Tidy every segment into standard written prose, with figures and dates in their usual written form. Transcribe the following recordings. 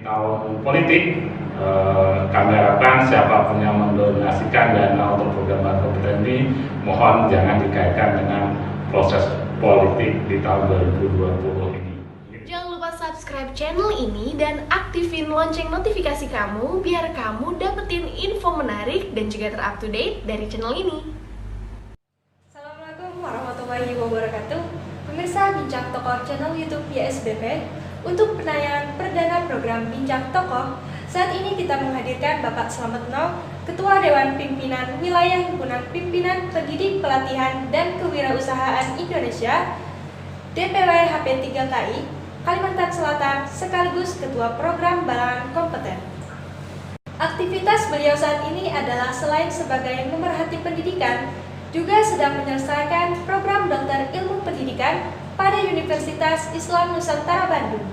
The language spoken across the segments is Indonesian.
tahun politik, kami harapkan siapapun yang mendonasikan dana untuk program Bahan Kompeten ini mohon jangan dikaitkan dengan proses politik di tahun 2020 ini. Jangan lupa subscribe channel ini dan aktifin lonceng notifikasi kamu biar kamu dapetin info menarik dan juga terup to date dari channel ini. Assalamualaikum warahmatullahi wabarakatuh. Pemirsa Bincang Tokoh channel YouTube YSBP, untuk penayangan perdana program Bincang Tokoh, saat ini kita menghadirkan Bapak Slamet Noh, Ketua Dewan Pimpinan Wilayah Himpunan Pimpinan Pendidik Pelatihan dan Kewirausahaan Indonesia DPW HP3KI Kalimantan Selatan sekaligus Ketua Program Balangan Kompeten. Aktivitas beliau saat ini adalah selain sebagai pemerhati pendidikan, juga sedang menyelesaikan program Dokter Ilmu Pendidikan pada Universitas Islam Nusantara Bandung.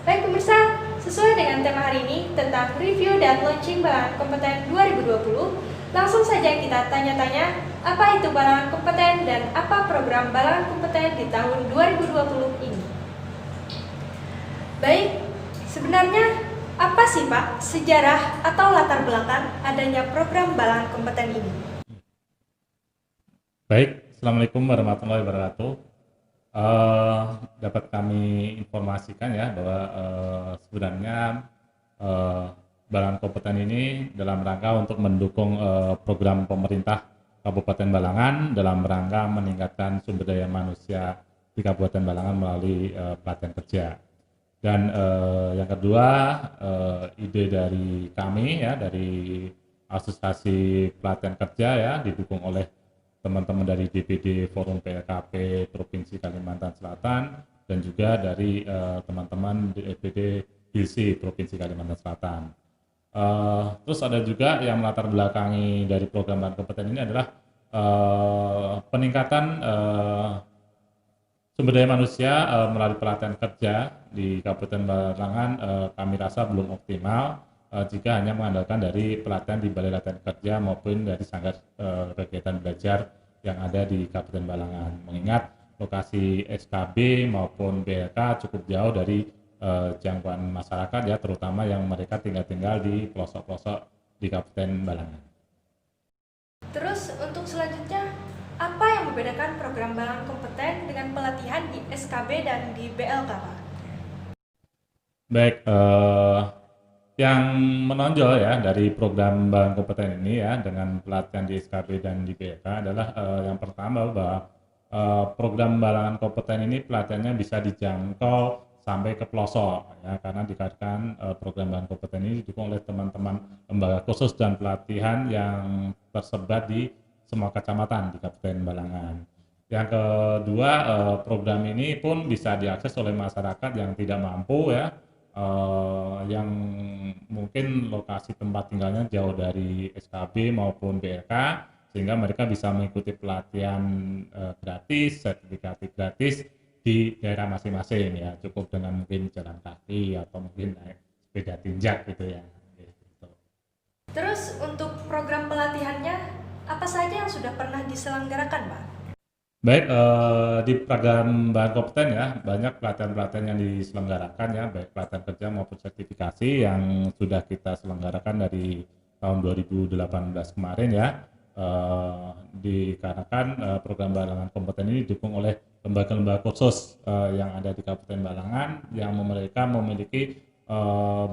Baik pemirsa, sesuai dengan tema hari ini tentang review dan launching Balangan Kompeten 2020, langsung saja kita tanya-tanya apa itu Balangan Kompeten dan apa program Balangan Kompeten di tahun 2020 ini. Baik, sebenarnya apa sih Pak sejarah atau latar belakang adanya program Balangan Kompeten ini? Baik, Assalamualaikum warahmatullahi wabarakatuh. Dapat kami informasikan ya bahwa sebenarnya Balangan Kompeten ini dalam rangka untuk mendukung program pemerintah Kabupaten Balangan dalam rangka meningkatkan sumber daya manusia di Kabupaten Balangan melalui pelatihan kerja. Dan yang kedua, ide dari kami ya, dari Asosiasi Pelatihan Kerja ya, didukung oleh teman-teman dari DPD Forum PLKP Provinsi Kalimantan Selatan dan juga dari teman-teman DPD HILSI Provinsi Kalimantan Selatan. Terus ada juga yang melatar belakangi dari program Bahan Kompeten ini adalah peningkatan sumber daya manusia melalui pelatihan kerja di Kabupaten Balangan kami rasa belum optimal jika hanya mengandalkan dari pelatihan di Balai Latihan Kerja maupun dari sanggar kegiatan belajar yang ada di Kabupaten Balangan. Mengingat lokasi SKB maupun BLK cukup jauh dari jangkauan masyarakat ya, terutama yang mereka tinggal di pelosok-pelosok di Kabupaten Balangan. Terus untuk selanjutnya, apa yang membedakan program Balangan Kompeten dengan pelatihan di SKB dan di BLK Pak? Baik, yang menonjol ya dari program Balangan Kompeten ini ya dengan pelatihan di SKB dan di BLK adalah yang pertama bahwa program Balangan Kompeten ini pelatihannya bisa dijangkau sampai ke pelosok ya, karena dikarenakan program Balangan Kompeten ini didukung oleh teman-teman lembaga khusus dan pelatihan yang tersebar di semua kecamatan di Kabupaten Balangan. Yang kedua, program ini pun bisa diakses oleh masyarakat yang tidak mampu ya, yang mungkin lokasi tempat tinggalnya jauh dari SKB maupun BLK, sehingga mereka bisa mengikuti pelatihan gratis, sertifikasi gratis di daerah masing-masing ya, cukup dengan mungkin jalan kaki atau mungkin naik sepeda tinjak gitu ya. Terus untuk program pelatihannya, apa saja yang sudah pernah diselenggarakan Pak? Baik, di program Bahan Kompeten ya, banyak pelatihan-pelatihan yang diselenggarakan ya, baik pelatihan kerja maupun sertifikasi yang sudah kita selenggarakan dari tahun 2018 kemarin ya, dikarenakan program Balangan Kompeten ini didukung oleh lembaga-lembaga khusus yang ada di Kabupaten Balangan yang mereka memiliki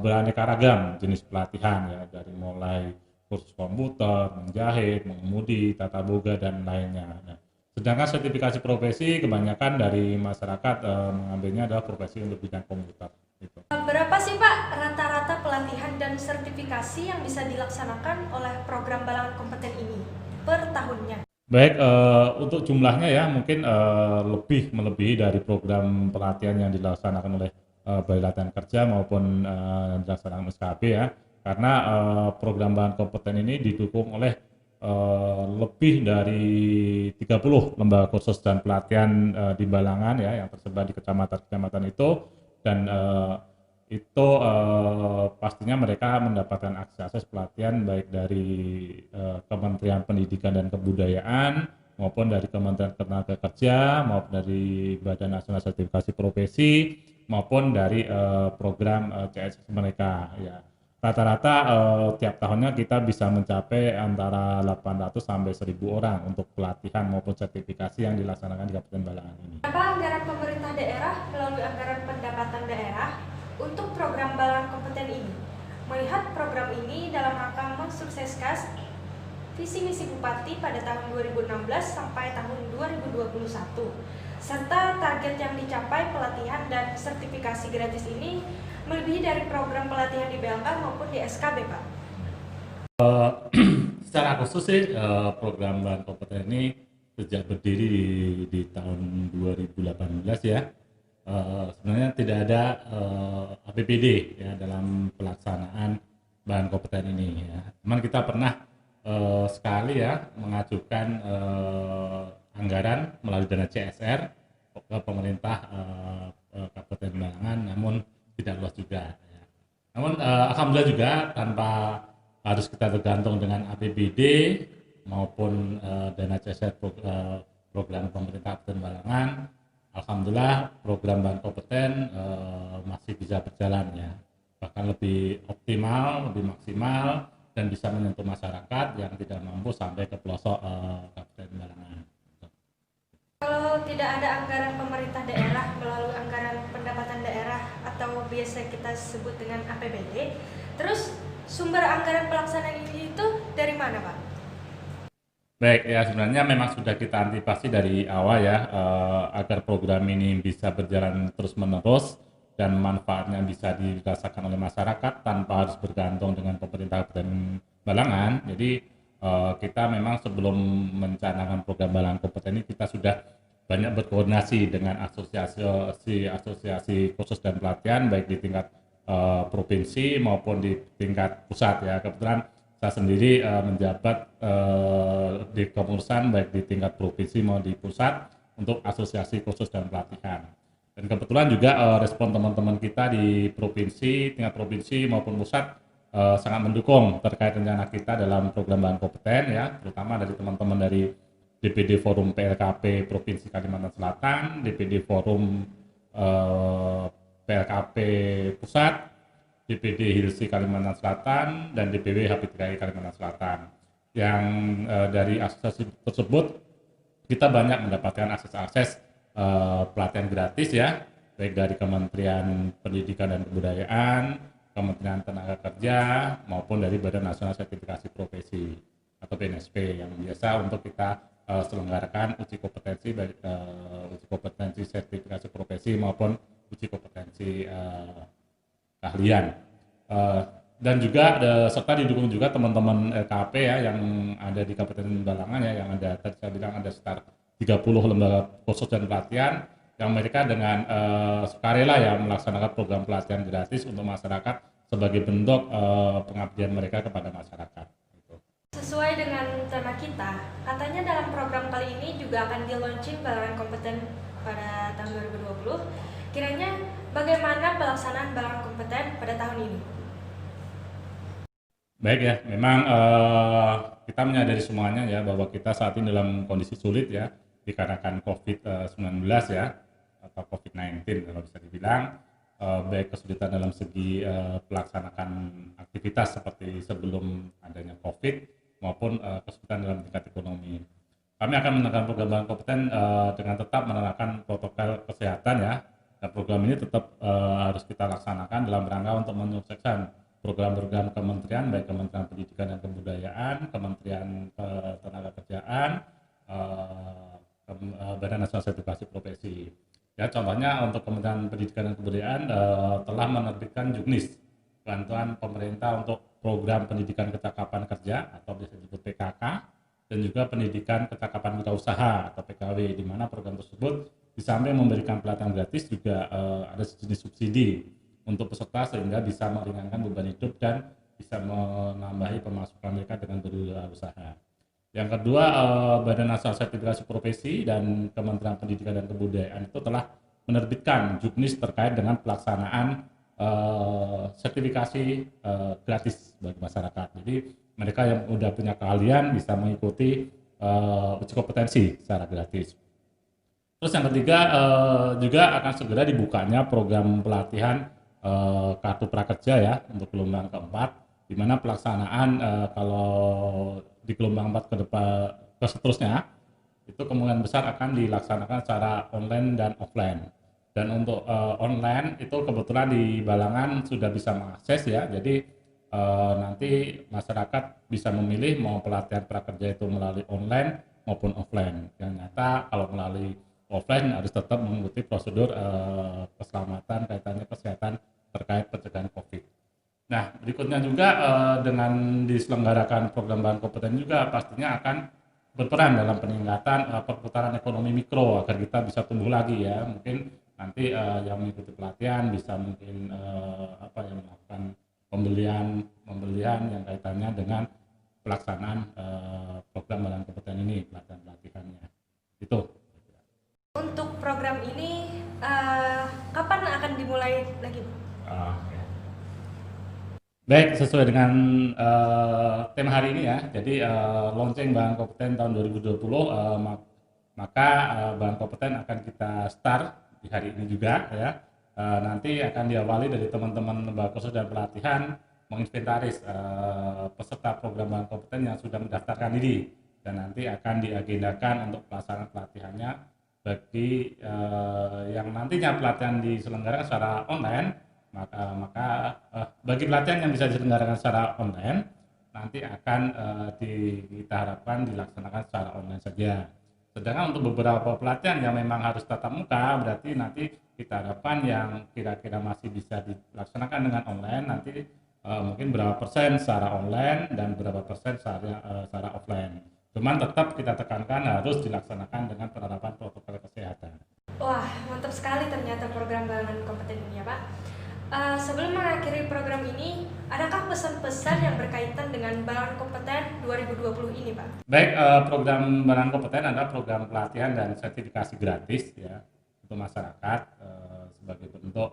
beraneka ragam jenis pelatihan ya, dari mulai kursus komputer, menjahit, mengemudi, tata boga, dan lainnya. Nah, sedangkan sertifikasi profesi kebanyakan dari masyarakat mengambilnya adalah profesi untuk bidang komputer. Gitu. Berapa sih Pak rata-rata pelatihan dan sertifikasi yang bisa dilaksanakan oleh program Balangan Kompeten ini per tahunnya? Baik, untuk jumlahnya ya mungkin lebih melebihi dari program pelatihan yang dilaksanakan oleh Balai Latihan Kerja maupun dilaksanakan SKB ya, karena program Bahan Kompeten ini didukung oleh lebih dari 30 lembaga kursus dan pelatihan di Balangan ya yang tersebar di kecamatan-kecamatan itu, dan itu pastinya mereka mendapatkan akses pelatihan baik dari Kementerian Pendidikan dan Kebudayaan maupun dari Kementerian Tenaga Kerja maupun dari Badan Nasional Sertifikasi Profesi maupun dari program CSS mereka ya. Rata-rata tiap tahunnya kita bisa mencapai antara 800 sampai 1000 orang untuk pelatihan maupun sertifikasi yang dilaksanakan di Kabupaten Balangan ini. Berapa anggaran pemerintah daerah melalui anggaran pendapatan daerah untuk program Balangan Kompeten ini? Melihat program ini dalam rangka mensukseskan visi misi Bupati pada tahun 2016 sampai tahun 2021, serta target yang dicapai pelatihan dan sertifikasi gratis ini melebihi dari program pelatihan di BLK maupun di SKB, Pak. Secara khusus sih program Balangan Kompeten ini sejak berdiri di tahun 2018 ya, sebenarnya tidak ada APBD ya dalam pelaksanaan Balangan Kompeten ini ya. Cuman kita pernah sekali ya mengajukan anggaran melalui dana CSR ke pemerintah Kabupaten Balangan, namun tidak luas juga ya. Namun alhamdulillah juga tanpa harus kita tergantung dengan APBD maupun dana CSR program pemerintah Kabupaten Balangan, alhamdulillah program Balangan Kompeten masih bisa berjalan ya, bahkan lebih optimal, lebih maksimal, dan bisa menyentuh masyarakat yang tidak mampu sampai ke pelosok Kabupaten Balangan. Kalau tidak ada anggaran pemerintah daerah melalui anggaran pendapatan daerah atau biasa kita sebut dengan APBD, terus sumber anggaran pelaksanaan ini itu dari mana, Pak? Baik ya, sebenarnya memang sudah kita antisipasi dari awal ya, agar program ini bisa berjalan terus-menerus dan manfaatnya bisa dirasakan oleh masyarakat tanpa harus bergantung dengan pemerintah Kabupaten Balangan. Jadi kita memang sebelum mencanangkan program Balangan Kompeten ini kita sudah banyak berkoordinasi dengan asosiasi khusus dan pelatihan baik di tingkat provinsi maupun di tingkat pusat ya. Kebetulan saya sendiri menjabat di kepengurusan baik di tingkat provinsi maupun di pusat untuk asosiasi khusus dan pelatihan. Dan kebetulan juga respon teman-teman kita di provinsi, tingkat provinsi maupun pusat sangat mendukung terkait rencana kita dalam program Balangan Kompeten ya, terutama dari teman-teman dari DPD Forum PLKP Provinsi Kalimantan Selatan, DPD Forum PLKP Pusat, DPD Hilsi Kalimantan Selatan, dan DPW HPTKI Kalimantan Selatan. Yang dari asosiasi tersebut kita banyak mendapatkan akses pelatihan gratis ya, baik dari Kementerian Pendidikan dan Kebudayaan, Kementerian Tenaga Kerja, maupun dari Badan Nasional Sertifikasi Profesi atau BNSP yang biasa untuk kita selenggarakan uji kompetensi baik uji kompetensi sertifikasi profesi maupun uji kompetensi keahlian. Dan juga serta didukung juga teman-teman LKP ya yang ada di Kabupaten Balangan ya, yang ada tadi saya bilang ada sekitar 30 lembaga khusus dan pelatihan yang mereka dengan sukarela ya melaksanakan program pelatihan gratis untuk masyarakat sebagai bentuk pengabdian mereka kepada masyarakat. Sesuai dengan tema kita, katanya dalam program kali ini juga akan di-launching Balangan Kompeten pada tahun 2020. Kiranya bagaimana pelaksanaan Balangan Kompeten pada tahun ini? Baik ya, memang kita menyadari semuanya ya bahwa kita saat ini dalam kondisi sulit ya dikarenakan COVID-19 ya, atau COVID-19 kalau bisa dibilang, baik kesulitan dalam segi pelaksanaan aktivitas seperti sebelum adanya COVID maupun kesulitan dalam tingkat ekonomi. Kami akan menerapkan program Balangan Kompeten dengan tetap menerapkan protokol kesehatan ya, dan program ini tetap harus kita laksanakan dalam rangka untuk menyukseskan program-program kementerian, baik Kementerian Pendidikan dan Kebudayaan, Kementerian Ketenagakerjaan, Badan Nasional Sertifikasi Profesi. Ya, contohnya untuk Kementerian Pendidikan dan Kebudayaan telah menerbitkan juknis bantuan pemerintah untuk program pendidikan kecakapan kerja atau biasa disebut PKK, dan juga pendidikan kecakapan wirausaha atau PKW, di mana program tersebut di samping memberikan pelatihan gratis juga ada sejenis subsidi untuk peserta sehingga bisa meringankan beban hidup dan bisa menambahi pemasukan mereka dengan berwirausaha. Yang kedua, Badan Nasional Sertifikasi Profesi dan Kementerian Pendidikan dan Kebudayaan itu telah menerbitkan juknis terkait dengan pelaksanaan sertifikasi gratis bagi masyarakat. Jadi mereka yang sudah punya keahlian bisa mengikuti uji kompetensi secara gratis. Terus Terus yang ketiga juga akan segera dibukanya program pelatihan kartu prakerja ya untuk gelombang keempat, di mana pelaksanaan kalau di gelombang 4 ke depan ke seterusnya itu kemungkinan besar akan dilaksanakan secara online dan offline. Dan untuk online itu kebetulan di Balangan sudah bisa mengakses ya, jadi nanti masyarakat bisa memilih mau pelatihan prakerja itu melalui online maupun offline. Yang nyata kalau melalui offline harus tetap mengikuti prosedur keselamatan kaitannya kesehatan terkait pencegahan COVID. Nah, berikutnya juga dengan diselenggarakan program bahan kompeten juga pastinya akan berperan dalam peningkatan perputaran ekonomi mikro agar kita bisa tumbuh lagi ya. Mungkin nanti yang mengikuti pelatihan bisa mungkin yang melakukan pembelian yang kaitannya dengan pelaksanaan program bahan kompeten ini, pelatihannya. Itu. Untuk program ini kapan akan dimulai lagi? Okay. Baik, sesuai dengan tema hari ini ya. Jadi launching bahan kompeten tahun 2020 maka bahan kompeten akan kita start di hari ini juga ya. Nanti akan diawali dari teman-teman lembaga khusus dan pelatihan menginventaris peserta program bahan kompeten yang sudah mendaftarkan diri, dan nanti akan diagendakan untuk pelaksanaan pelatihannya bagi yang nantinya pelatihan diselenggarakan secara online. Maka bagi pelatihan yang bisa diselenggarakan secara online nanti akan kita harapkan dilaksanakan secara online saja. Sedangkan untuk beberapa pelatihan yang memang harus tatap muka, berarti nanti kita harapkan yang kira-kira masih bisa dilaksanakan dengan online nanti mungkin berapa persen secara online dan berapa persen secara offline. Cuman tetap kita tekankan harus dilaksanakan dengan penerapan protokol kesehatan. Wah, mantap sekali ternyata program bahan kompeten ini ya Pak. Sebelum mengakhiri program ini, adakah pesan-pesan yang berkaitan dengan Balangan Kompeten 2020 ini, Pak? Baik, program Balangan Kompeten adalah program pelatihan dan sertifikasi gratis ya untuk masyarakat sebagai bentuk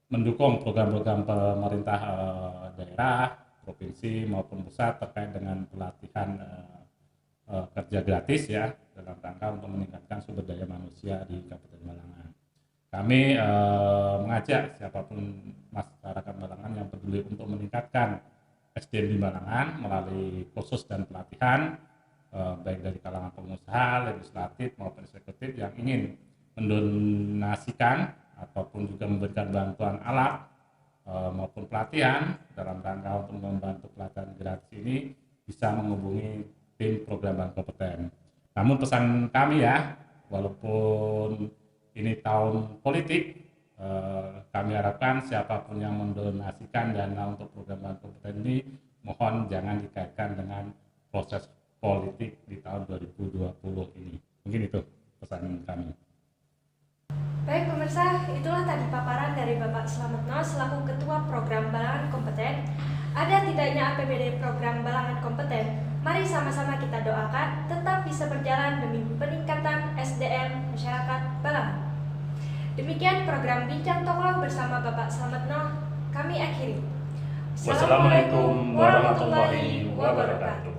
mendukung program-program pemerintah daerah, provinsi maupun pusat terkait dengan pelatihan kerja gratis ya dalam rangka untuk meningkatkan sumber daya manusia di Kabupaten Balangan. Kami mengajak siapapun masyarakat Balangan yang peduli untuk meningkatkan SDM di Balangan melalui kursus dan pelatihan baik dari kalangan pengusaha, legislatif maupun eksekutif yang ingin mendonasikan ataupun juga memberikan bantuan alat maupun pelatihan dalam rangka untuk membantu pelatihan gratis ini bisa menghubungi tim program bahan kompeten. Namun pesan kami ya, walaupun ini tahun politik, kami harapkan siapapun yang mendonasikan dana untuk program bahan kompeten ini mohon jangan dikaitkan dengan proses politik di tahun 2020 ini. Mungkin itu pesan kami. Baik pemirsa, itulah tadi paparan dari Bapak Slametno selaku Ketua Program Balangan Kompeten. Ada tidaknya APBD program Balangan Kompeten, mari sama-sama kita doakan tetap bisa berjalan demi peningkatan SDM masyarakat Balangan. Demikian program Bincang Tokoh bersama Bapak Slametno kami akhiri. Wassalamualaikum warahmatullahi wabarakatuh.